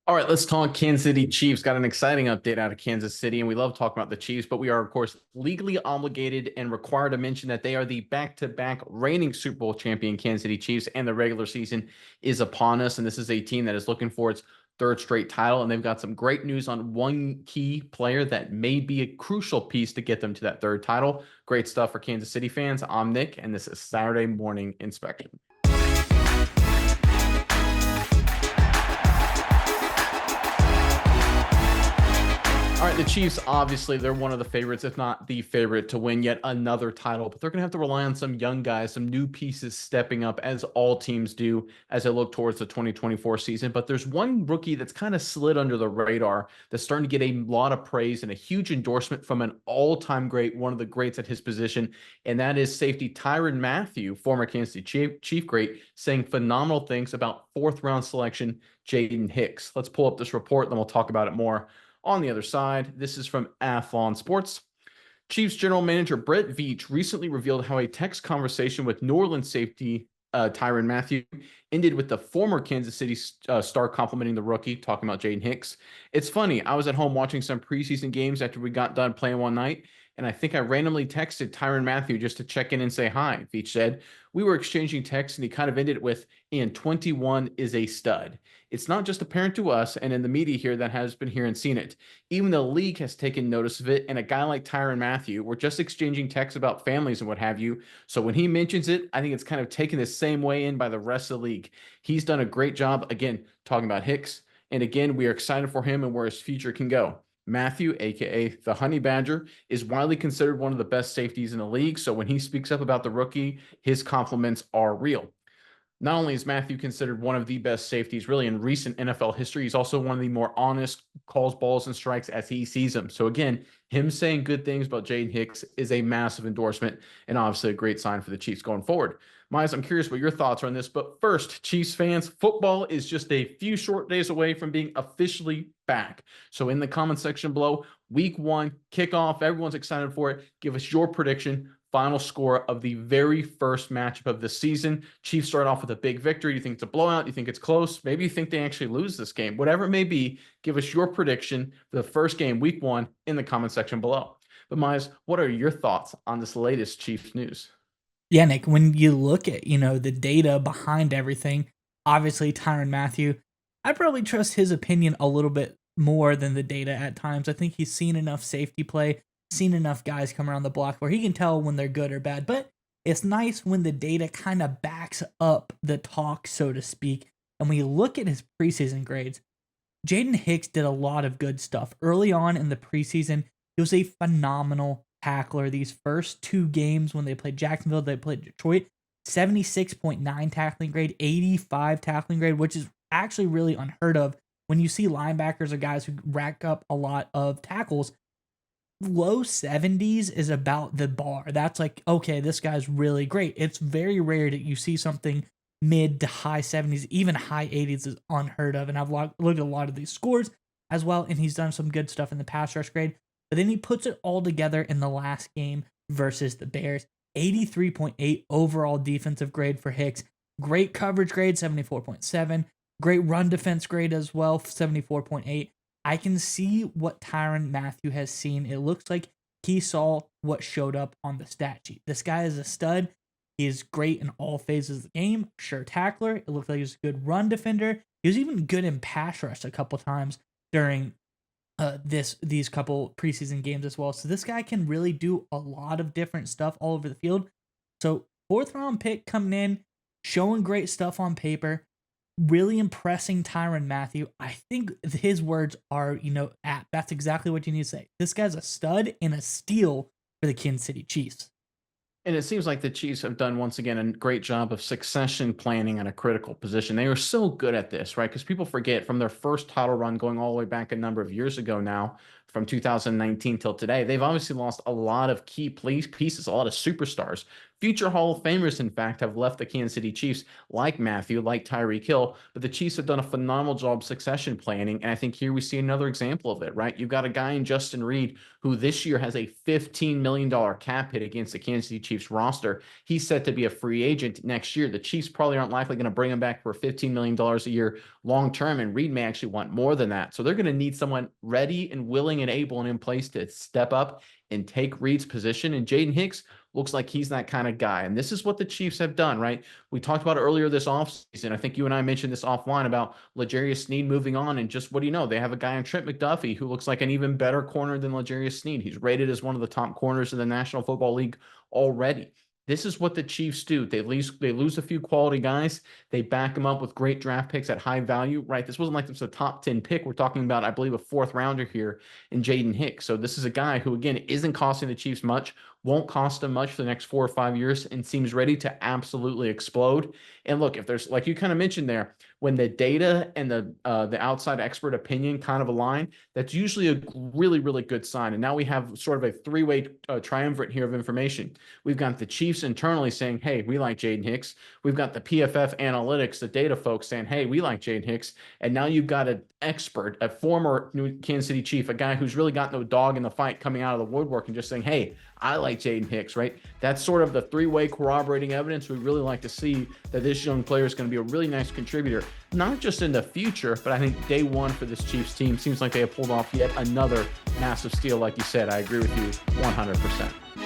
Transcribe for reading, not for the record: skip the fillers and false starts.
All right, let's talk Kansas City Chiefs. Got an exciting update out of Kansas City, and we love talking about the Chiefs, but we are, of course, legally obligated and required to mention that they are the back-to-back reigning Super Bowl champion Kansas City Chiefs, and the regular season is upon us. And this is a team that is looking for its third straight title, and they've got some great news on one key player that may be a crucial piece to get them to that third title. Great stuff for Kansas City fans. I'm Nick, and this is Saturday Morning Inspection. All right, the Chiefs, obviously, they're one of the favorites, if not the favorite, to win yet another title. But they're going to have to rely on some young guys, some new pieces stepping up, as all teams do as they look towards the 2024 season. But there's one rookie that's kind of slid under the radar that's starting to get a lot of praise and a huge endorsement from an all-time great, one of the greats at his position, and that is safety Tyrann Mathieu, former Kansas City Chief great, saying phenomenal things about fourth-round selection Jaden Hicks. Let's pull up this report, then we'll talk about it more. On the other side, this is from Athlon Sports. Chiefs general manager Brett Veach recently revealed how a text conversation with New Orleans safety Tyrann Mathieu ended with the former Kansas City star complimenting the rookie, talking about Jaden Hicks. It's funny, I was at home watching some preseason games after we got done playing one night, and I think I randomly texted Tyrann Mathieu just to check in and say hi, Veach said. We were exchanging texts, and he kind of ended it with, and 21 is a stud. It's not just apparent to us and in the media here that has been here and seen it. Even the league has taken notice of it, and a guy like Tyrann Mathieu, we're just exchanging texts about families and what have you. So when he mentions it, I think it's kind of taken the same way in by the rest of the league. He's done a great job, again, talking about Hicks. And again, we are excited for him and where his future can go. Mathieu, aka the Honey Badger, is widely considered one of the best safeties in the league. So when he speaks up about the rookie, his compliments are real. Not only is Mathieu considered one of the best safeties really in recent NFL history, he's also one of the more honest, calls balls and strikes as he sees them. So again, him saying good things about Jaden Hicks is a massive endorsement and obviously a great sign for the Chiefs going forward. Miles, I'm curious what your thoughts are on this, but first, Chiefs fans, football is just a few short days away from being officially back. So in the comment section below, week one, kickoff, everyone's excited for it. Give us your prediction. Final score of the very first matchup of the season. Chiefs start off with a big victory. Do you think it's a blowout? Do you think it's close? Maybe you think they actually lose this game. Whatever it may be, give us your prediction for the first game, week one, in the comment section below. But Miles, what are your thoughts on this latest Chiefs news? Yeah, Nick, when you look at, the data behind everything, obviously Tyrann Mathieu, I probably trust his opinion a little bit more than the data at times. I think he's seen enough safety play, seen enough guys come around the block where he can tell when they're good or bad. But it's nice when the data kind of backs up the talk, so to speak. And when you look at his preseason grades, Jaden Hicks did a lot of good stuff. Early on in the preseason, he was a phenomenal tackler. These first two games when they played Jacksonville, they played Detroit, 76.9 tackling grade, 85 tackling grade, which is actually really unheard of when you see linebackers or guys who rack up a lot of tackles. Low 70s is about the bar. That's like, okay, this guy's really great. It's very rare that you see something mid to high 70s, even high 80s is unheard of. And I've looked at a lot of these scores as well, and he's done some good stuff in the pass rush grade. But then he puts it all together in the last game versus the Bears. 83.8 overall defensive grade for Hicks. Great coverage grade, 74.7. Great run defense grade as well, 74.8. I can see what Tyrann Mathieu has seen. It looks like he saw what showed up on the stat sheet. This guy is a stud. He is great in all phases of the game. Sure tackler. It looked like he was a good run defender. He was even good in pass rush a couple times during these couple preseason games as well. So this guy can really do a lot of different stuff all over the field. So fourth round pick coming in, showing great stuff on paper, really impressing Tyrann Mathieu. I think his words are, apt. That's exactly what you need to say. This guy's a stud and a steal for the Kansas City Chiefs. And it seems like the Chiefs have done, once again, a great job of succession planning at a critical position. They are so good at this, right? Because people forget from their first title run going all the way back a number of years ago now, from 2019 till today, they've obviously lost a lot of key pieces, a lot of superstars. Future Hall of Famers, in fact, have left the Kansas City Chiefs, like Matthew, like Tyreek Hill, but the Chiefs have done a phenomenal job succession planning. And I think here we see another example of it, right? You've got a guy in Justin Reed who this year has a $15 million cap hit against the Kansas City Chiefs roster. He's set to be a free agent next year. The Chiefs probably aren't likely going to bring him back for $15 million a year long term, and Reed may actually want more than that. So they're going to need someone ready and willing and able and in place to step up and take Reed's position. And Jaden Hicks looks like he's that kind of guy. And this is what the Chiefs have done, right? We talked about earlier this offseason. I think you and I mentioned this offline about L'Jarius Sneed moving on. And just what do you know? They have a guy in Trent McDuffie who looks like an even better corner than L'Jarius Sneed. He's rated as one of the top corners in the National Football League already. This is what the Chiefs do. They lose a few quality guys. They back them up with great draft picks at high value, right? This wasn't like this was a top 10 pick. We're talking about, I believe, a fourth rounder here in Jaden Hicks. So this is a guy who, again, isn't costing the Chiefs much, won't cost them much for the next 4 or 5 years, and seems ready to absolutely explode. And look, if there's, like you kind of mentioned there, when the data and the outside expert opinion kind of align, that's usually a really, really good sign. And now we have sort of a three-way triumvirate here of information. We've got the Chiefs internally saying, hey, we like Jaden Hicks. We've got the PFF analytics, the data folks saying, hey, we like Jaden Hicks. And now you've got an expert, a former New Kansas City Chief, a guy who's really got no dog in the fight coming out of the woodwork and just saying, hey, I like Jaden Hicks, right? That's sort of the three-way corroborating evidence we really like to see that this young player is going to be a really nice contributor, not just in the future, but I think day one for this Chiefs team seems like they have pulled off yet another massive steal. Like you said, I agree with you 100%.